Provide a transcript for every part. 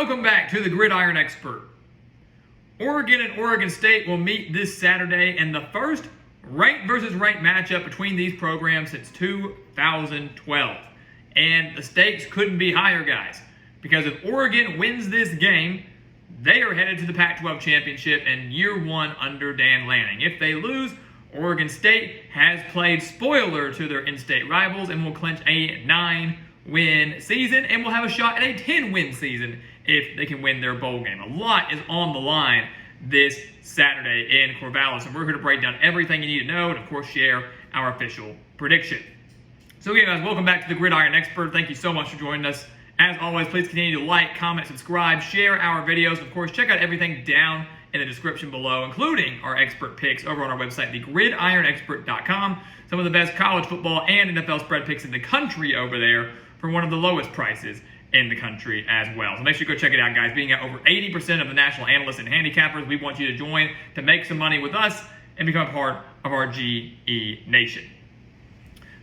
Welcome back to the Gridiron Expert. Oregon and Oregon State will meet this Saturday in the first ranked versus ranked matchup between these programs since 2012. And the stakes couldn't be higher, guys, because if Oregon wins this game, they are headed to the Pac-12 championship in year one under Dan Lanning. If they lose, Oregon State has played spoiler to their in-state rivals and will clinch a 9-win season and will have a shot at a 10-win season if they can win their bowl game. A lot is on the line this Saturday in Corvallis, and we're here to break down everything you need to know and, of course, share our official prediction. So again, guys, welcome back to the Gridiron Expert. Thank you so much for joining us. As always, please continue to like, comment, subscribe, share our videos. Of course, check out everything down in the description below, including our expert picks over on our website, thegridironexpert.com. Some of the best college football and NFL spread picks in the country over there for one of the lowest prices in the country as well. So make sure you go check it out, guys. Being at over 80% of the national analysts and handicappers, we want you to join to make some money with us and become part of our GE Nation.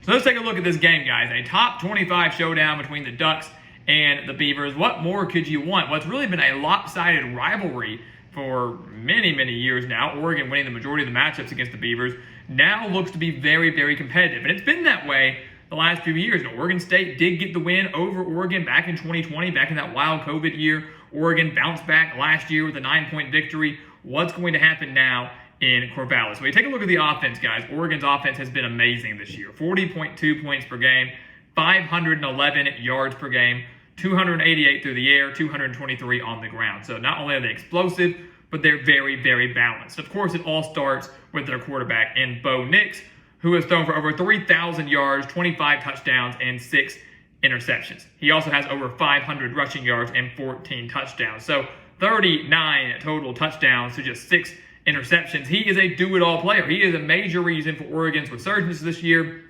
So let's take a look at this game, guys. A top 25 showdown between the Ducks and the Beavers. What more could you want? Well, it's really been a lopsided rivalry for many, many years now. Oregon winning the majority of the matchups against the Beavers now looks to be very, very competitive. And it's been that way the last few years. Now, Oregon State did get the win over Oregon back in 2020, back in that wild COVID year. Oregon bounced back last year with a 9-point victory. What's going to happen now in Corvallis? So we take a look at the offense, guys. Oregon's offense has been amazing this year. 40.2 points per game, 511 yards per game, 288 through the air, 223 on the ground. So not only are they explosive, but they're very, very balanced. Of course, it all starts with their quarterback in Bo Nix, who has thrown for over 3,000 yards, 25 touchdowns, and 6 interceptions. He also has over 500 rushing yards and 14 touchdowns. So 39 total touchdowns to just 6 interceptions. He is a do-it-all player. He is a major reason for Oregon's resurgence this year,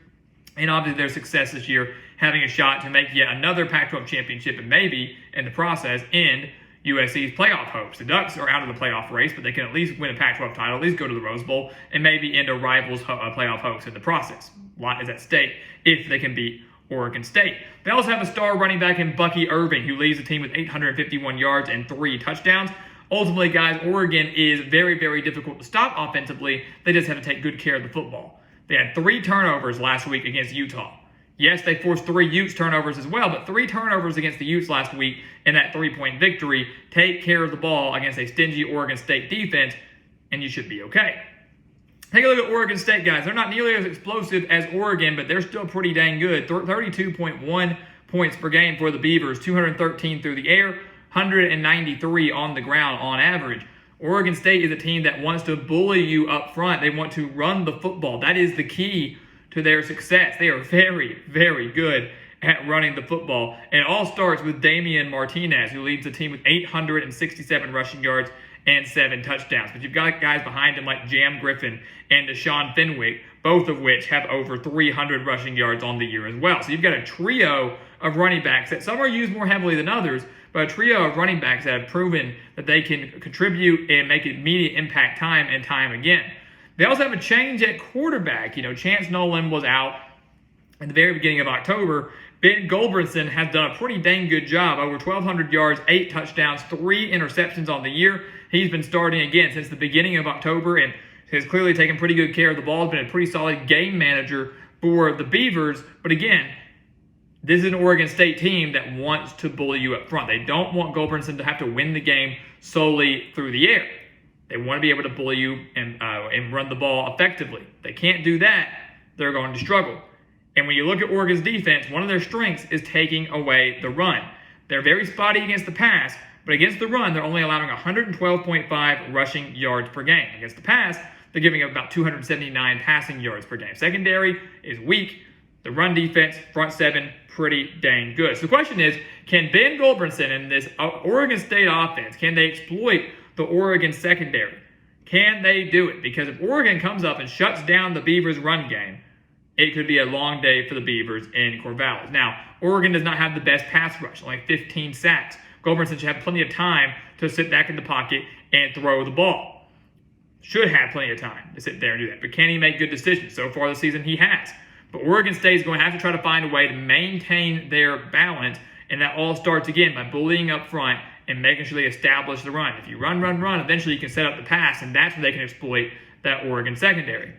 and obviously their success this year, having a shot to make yet another Pac-12 championship and maybe, in the process, end USC's playoff hopes. The Ducks are out of the playoff race, but they can at least win a Pac-12 title, at least go to the Rose Bowl, and maybe end a rival's playoff hopes in the process. A lot is at stake if they can beat Oregon State. They also have a star running back in Bucky Irving, who leads the team with 851 yards and 3 touchdowns. Ultimately, guys, Oregon is very, very difficult to stop offensively. They just have to take good care of the football. They had 3 turnovers last week against Utah. Yes, they forced 3 Utes turnovers as well, but 3 turnovers against the Utes last week in that 3-point victory. Take care of the ball against a stingy Oregon State defense, and you should be okay. Take a look at Oregon State, guys. They're not nearly as explosive as Oregon, but they're still pretty dang good. 32.1 points per game for the Beavers, 213 through the air, 193 on the ground on average. Oregon State is a team that wants to bully you up front. They want to run the football. That is the key to their success. They are very, very good at running the football. And it all starts with Damian Martinez, who leads the team with 867 rushing yards and 7 touchdowns. But you've got guys behind him like Jam Griffin and Deshaun Fenwick, both of which have over 300 rushing yards on the year as well. So you've got a trio of running backs that some are used more heavily than others, but a trio of running backs that have proven that they can contribute and make immediate impact time and time again. They also have a change at quarterback. Chance Nolan was out at the very beginning of October. Ben Goldbrinson has done a pretty dang good job. Over 1,200 yards, 8 touchdowns, 3 interceptions on the year. He's been starting again since the beginning of October and has clearly taken pretty good care of the ball. Has been a pretty solid game manager for the Beavers. But again, this is an Oregon State team that wants to bully you up front. They don't want Goldbrinson to have to win the game solely through the air. They want to be able to bully you and run the ball effectively. They can't do that, they're going to struggle. And when you look at Oregon's defense, one of their strengths is taking away the run. They're very spotty against the pass, but against the run, they're only allowing 112.5 rushing yards per game. Against the pass, they're giving up about 279 passing yards per game. Secondary is weak. The run defense, front 7, pretty dang good. So the question is, can Ben Goldbrinson and this Oregon State offense, can they exploit the Oregon secondary? Can they do it? Because if Oregon comes up and shuts down the Beavers' run game, it could be a long day for the Beavers in Corvallis. Now, Oregon does not have the best pass rush, only 15 sacks. Goldbrinson should have plenty of time to sit back in the pocket and throw the ball. Should have plenty of time to sit there and do that. But can he make good decisions? So far this season, he has. But Oregon State is going to have to try to find a way to maintain their balance, and that all starts, again, by bullying up front and making sure they establish the run. If you run, eventually you can set up the pass, and that's where they can exploit that Oregon secondary.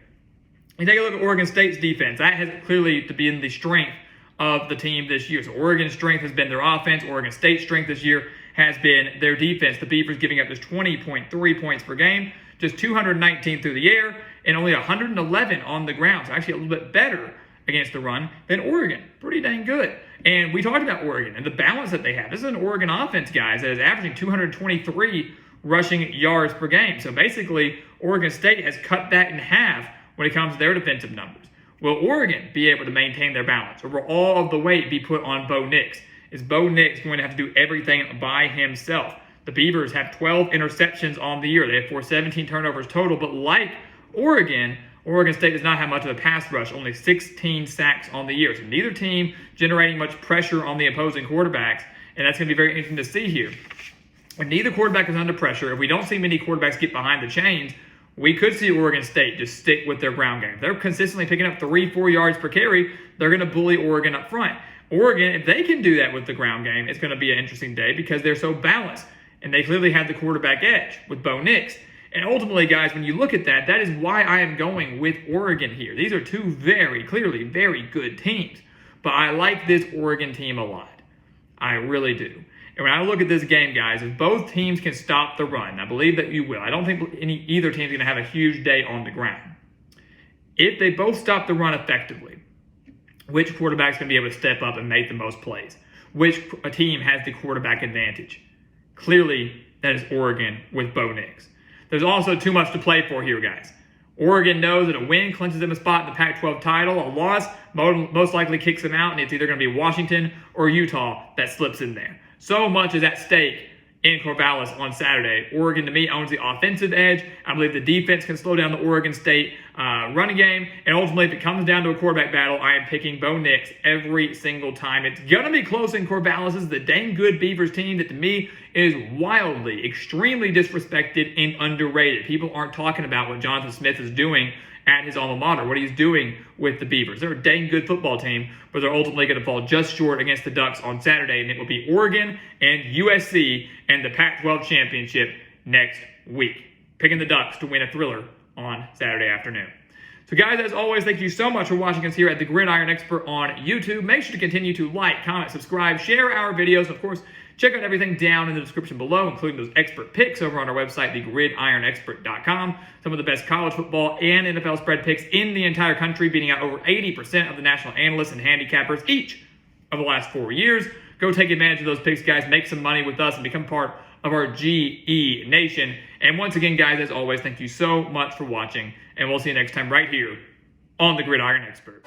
You take a look at Oregon State's defense. That has clearly to be in the strength of the team this year. So Oregon's strength has been their offense. Oregon State's strength this year has been their defense. The Beavers giving up just 20.3 points per game, just 219 through the air, and only 111 on the ground. So actually a little bit better against the run than Oregon. Pretty dang good. And we talked about Oregon and the balance that they have. This is an Oregon offense, guys, that is averaging 223 rushing yards per game. So basically, Oregon State has cut that in half when it comes to their defensive numbers. Will Oregon be able to maintain their balance, or will all of the weight be put on Bo Nix? Is Bo Nix going to have to do everything by himself? The Beavers have 12 interceptions on the year. They have forced 17 turnovers total, but like Oregon State does not have much of a pass rush, only 16 sacks on the year. So neither team generating much pressure on the opposing quarterbacks, and that's going to be very interesting to see here. If neither quarterback is under pressure, if we don't see many quarterbacks get behind the chains, we could see Oregon State just stick with their ground game. If they're consistently picking up 3-4 yards per carry, they're going to bully Oregon up front. Oregon, if they can do that with the ground game, it's going to be an interesting day because they're so balanced, and they clearly have the quarterback edge with Bo Nix. And ultimately, guys, when you look at that, that is why I am going with Oregon here. These are two very good teams. But I like this Oregon team a lot. I really do. And when I look at this game, guys, if both teams can stop the run, I believe that you will. I don't think either team's going to have a huge day on the ground. If they both stop the run effectively, which quarterback's going to be able to step up and make the most plays? Which team has the quarterback advantage? Clearly, that is Oregon with Bo Nix. There's also too much to play for here, guys. Oregon knows that a win clinches them a spot in the Pac-12 title. A loss most likely kicks them out, and it's either going to be Washington or Utah that slips in there. So much is at stake in Corvallis on Saturday. Oregon, to me, owns the offensive edge. I believe the defense can slow down the Oregon State running game. And ultimately, if it comes down to a quarterback battle, I am picking Bo Nix every single time. It's going to be close in Corvallis. This is the dang good Beavers team that, to me, is wildly, extremely disrespected and underrated. People aren't talking about what Jonathan Smith is doing at his alma mater, what he's doing with the Beavers. They're a dang good football team, but they're ultimately going to fall just short against the Ducks on Saturday, and it will be Oregon and USC and the Pac-12 championship next week. Picking the Ducks to win a thriller on Saturday afternoon. So guys, as always, thank you so much for watching us here at the Gridiron Expert on YouTube. Make sure to continue to like, comment, subscribe, share our videos. Of course, check out everything down in the description below, including those expert picks over on our website, thegridironexpert.com. Some of the best college football and NFL spread picks in the entire country, beating out over 80% of the national analysts and handicappers each of the last 4 years. Go take advantage of those picks, guys. Make some money with us and become part of our GE Nation. And once again, guys, as always, thank you so much for watching, and we'll see you next time right here on the Gridiron Expert.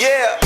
Yeah.